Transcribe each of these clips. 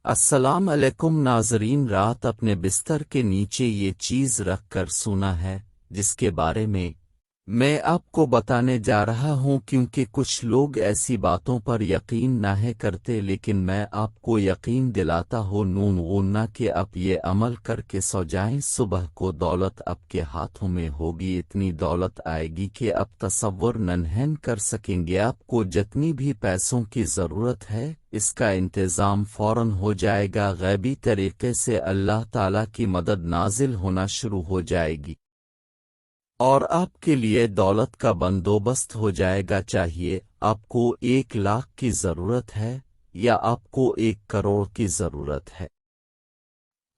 अस्सलाम अलैकुम नाज़रीन। रात अपने बिस्तर के नीचे ये चीज़ रख कर सुना है जिसके बारे में मैं आपको बताने जा रहा हूँ, क्योंकि कुछ लोग ऐसी बातों पर यकीन नहीं करते, लेकिन मैं आपको यकीन दिलाता हूँ नून गुन्ना कि आप ये अमल करके सो जाएं, सुबह को दौलत आपके हाथों में होगी। इतनी दौलत आएगी कि आप तसव्वुर नहीं कर सकेंगे। आपको जितनी भी पैसों की ज़रूरत है इसका इंतज़ाम फ़ौरन हो जाएगा। गैबी तरीके से अल्लाह ताला की मदद नाजिल होना शुरू हो जाएगी और आपके लिए दौलत का बंदोबस्त हो जाएगा। चाहिए आपको 1 लाख की ज़रूरत है या आपको 1 करोड़ की ज़रूरत है,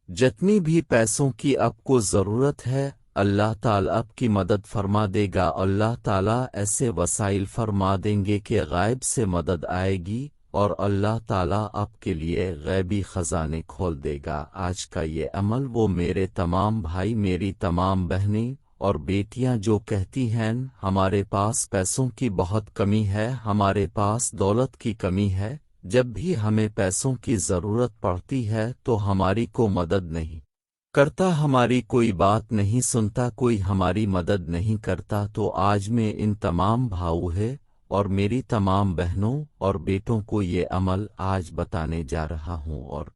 जितनी भी पैसों की आपको ज़रूरत है अल्लाह ताला आपकी मदद फरमा देगा। अल्लाह ताला ऐसे वसाइल फरमा देंगे कि गायब से मदद आएगी और अल्लाह ताला आपके लिए गैबी ख़ज़ाने खोल देगा। आज का ये अमल वो मेरे तमाम भाई, मेरी तमाम बहनें और बेटियां जो कहती हैं हमारे पास पैसों की बहुत कमी है, हमारे पास दौलत की कमी है, जब भी हमें पैसों की ज़रूरत पड़ती है तो हमारी को मदद नहीं करता, हमारी कोई बात नहीं सुनता, कोई हमारी मदद नहीं करता, तो आज मैं इन तमाम भाऊ है और मेरी तमाम बहनों और बेटों को ये अमल आज बताने जा रहा हूँ। और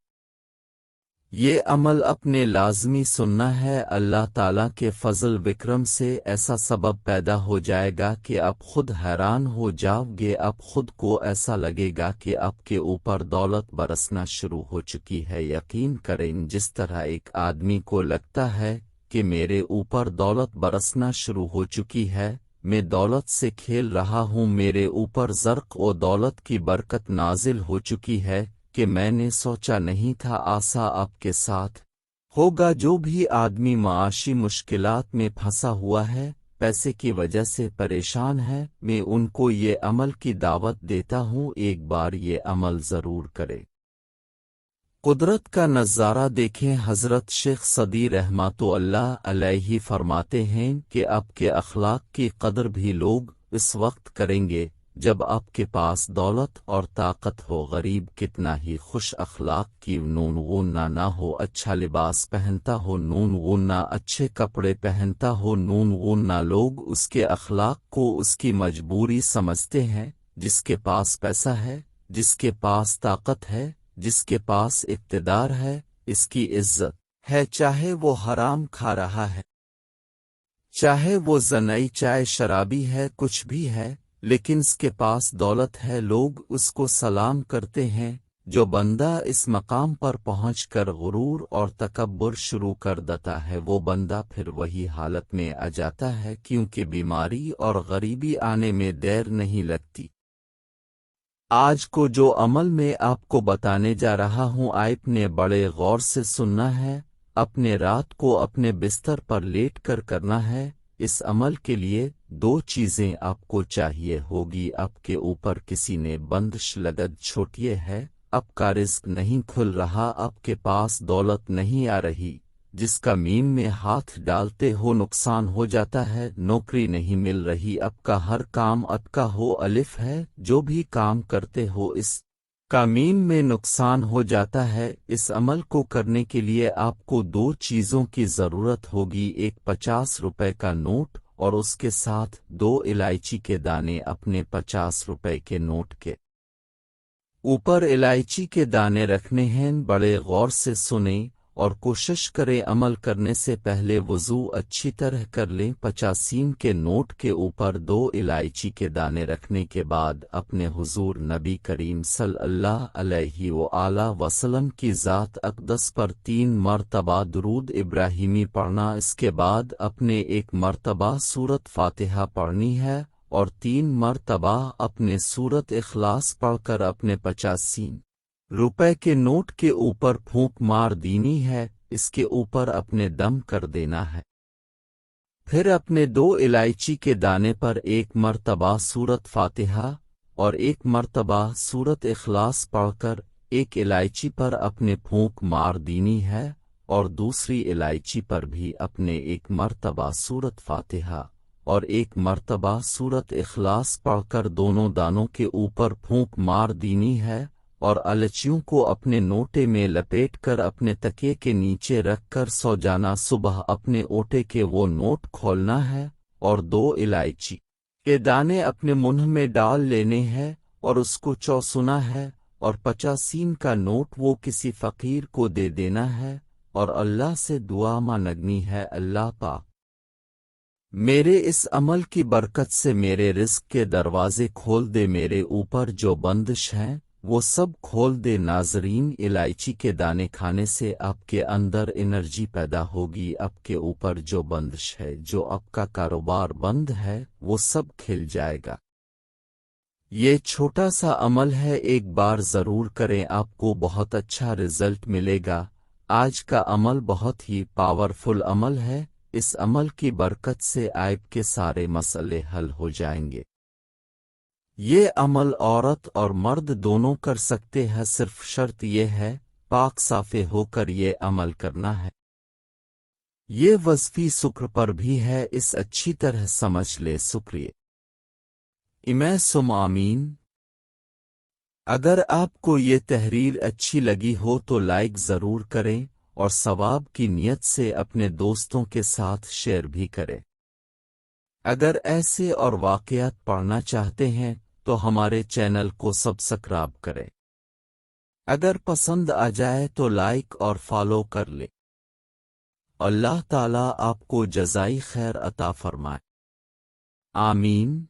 ये अमल अपने लाज़मी सुनना है। अल्लाह ताला के फ़ज़ल विक्रम से ऐसा सबब पैदा हो जाएगा कि आप खुद हैरान हो जाओगे। आप खुद को ऐसा लगेगा कि आपके ऊपर दौलत बरसना शुरू हो चुकी है। यकीन करें, जिस तरह एक आदमी को लगता है कि मेरे ऊपर दौलत बरसना शुरू हो चुकी है, मैं दौलत से खेल रहा हूँ, मेरे ऊपर ज़र्क़ और दौलत की बरकत नाजिल हो चुकी है कि मैंने सोचा नहीं था आसा आपके साथ होगा। जो भी आदमी माशी मुश्किलात में फंसा हुआ है, पैसे की वजह से परेशान है, मैं उनको ये अमल की दावत देता हूँ, एक बार ये अमल ज़रूर करें। कुदरत का नज़ारा देखें। हज़रत शेख सदी रहमतुल्लाह अलैहि फरमाते हैं कि आपके अखलाक की कदर भी लोग इस वक्त करेंगे जब आपके पास दौलत और ताकत हो। गरीब कितना ही खुश अखलाक की नून गुन्ना ना हो, अच्छा लिबास पहनता हो, नून गुन्ना अच्छे कपड़े पहनता हो, नून गुन्ना लोग उसके अखलाक को उसकी मजबूरी समझते हैं। जिसके पास पैसा है, जिसके पास ताकत है, जिसके पास इक़्तिदार है, इसकी इज्जत है, चाहे वो हराम खा रहा है, चाहे वो ज़नई चाय शराबी है, कुछ भी है, लेकिन इसके पास दौलत है, लोग उसको सलाम करते हैं। जो बंदा इस मकाम पर पहुंचकर गुरूर और तकब्बुर शुरू कर देता है, वो बंदा फिर वही हालत में आ जाता है, क्योंकि बीमारी और गरीबी आने में देर नहीं लगती। आज को जो अमल मैं आपको बताने जा रहा हूँ, आपने बड़े गौर से सुनना है, अपने रात को अपने बिस्तर पर लेट कर करना है। इस अमल के लिए 2 चीज़ें आपको चाहिए होगी। आपके ऊपर किसी ने बंदिश लगद छोटी है, आपका रिस्क नहीं खुल रहा, आपके पास दौलत नहीं आ रही, जिसका मीम में हाथ डालते हो नुकसान हो जाता है, नौकरी नहीं मिल रही, आपका हर काम अटका हो, अलिफ है, जो भी काम करते हो इस का मीम में नुकसान हो जाता है। इस अमल को करने के लिए आपको 2 चीज़ों की ज़रूरत होगी, एक 50 रुपए का नोट और उसके साथ 2 इलायची के दाने। अपने 50 रुपए के नोट के ऊपर इलायची के दाने रखने हैं। बड़े गौर से सुने और कोशिश करें अमल करने से पहले वुज़ू अच्छी तरह कर लें। 50 के नोट के ऊपर 2 इलायची के दाने रखने के बाद अपने हुजूर नबी करीम सल्लल्लाहु अलैहि वसल्लम की ज़ात अक़दस पर 3 मरतबा दुरूद इब्राहिमी पढ़ना। इसके बाद अपने 1 मरतबा सूरत फ़ातिहा पढ़नी है और 3 मरतबा अपने सूरत इखलास पढ़कर अपने 50 रुपए के नोट के ऊपर फूंक मार दीनी है। इसके ऊपर अपने दम कर देना है। फिर अपने 2 इलायची के दाने पर 1 मरतबा सूरत फ़ातिहा और 1 मरतबा सूरत इखलास पढ़कर 1 इलायची पर अपने फूंक मार दीनी है और दूसरी इलायची पर भी अपने 1 मरतबा सूरत फ़ातिहा और 1 मरतबा सूरत इखलास पढ़कर दोनों दानों के ऊपर फूंक मार दीनी है اور الچیوں کو اپنے نوٹے میں لپیٹ کر اپنے تکیے کے نیچے رکھ کر سو جانا۔ صبح اپنے اوٹے کے وہ نوٹ کھولنا ہے اور 2 الائچی کے دانے اپنے منہ میں ڈال لینے ہیں اور اس کو چوسنا ہے، اور 50 کا نوٹ وہ کسی فقیر کو دے دینا ہے اور اللہ سے دعا مانگنی ہے، اللہ پاک میرے اس عمل کی برکت سے میرے رزق کے دروازے کھول دے، میرے اوپر جو بندش ہیں وہ سب کھول دے۔ ناظرین، الائچی کے دانے کھانے سے آپ کے اندر انرجی پیدا ہوگی، آپ کے اوپر جو بندش ہے، جو آپ کا کاروبار بند ہے، وہ سب کھل جائے گا۔ یہ چھوٹا سا عمل ہے، ایک بار ضرور کریں، آپ کو بہت اچھا رزلٹ ملے گا۔ آج کا عمل بہت ہی پاورفل عمل ہے، اس عمل کی برکت سے آپ کے سارے مسئلے حل ہو جائیں گے۔ یہ عمل عورت اور مرد دونوں کر سکتے ہیں، صرف شرط یہ ہے پاک صافے ہو کر یہ عمل کرنا ہے۔ یہ وظیفی شکر پر بھی ہے، اس اچھی طرح سمجھ لے۔ شکریہ۔ آمین۔ اگر آپ کو یہ تحریر اچھی لگی ہو تو لائک ضرور کریں اور ثواب کی نیت سے اپنے دوستوں کے ساتھ شیئر بھی کریں۔ اگر ایسے اور واقعات پڑھنا چاہتے ہیں تو ہمارے چینل کو سبسکرائب کریں۔ اگر پسند آ جائے تو لائک اور فالو کر لیں۔ اللہ تعالیٰ آپ کو جزائی خیر عطا فرمائے۔ آمین۔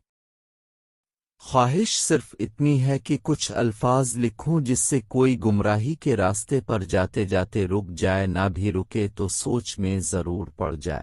خواہش صرف اتنی ہے کہ کچھ الفاظ لکھوں جس سے کوئی گمراہی کے راستے پر جاتے جاتے رک جائے، نہ بھی رکے تو سوچ میں ضرور پڑ جائے۔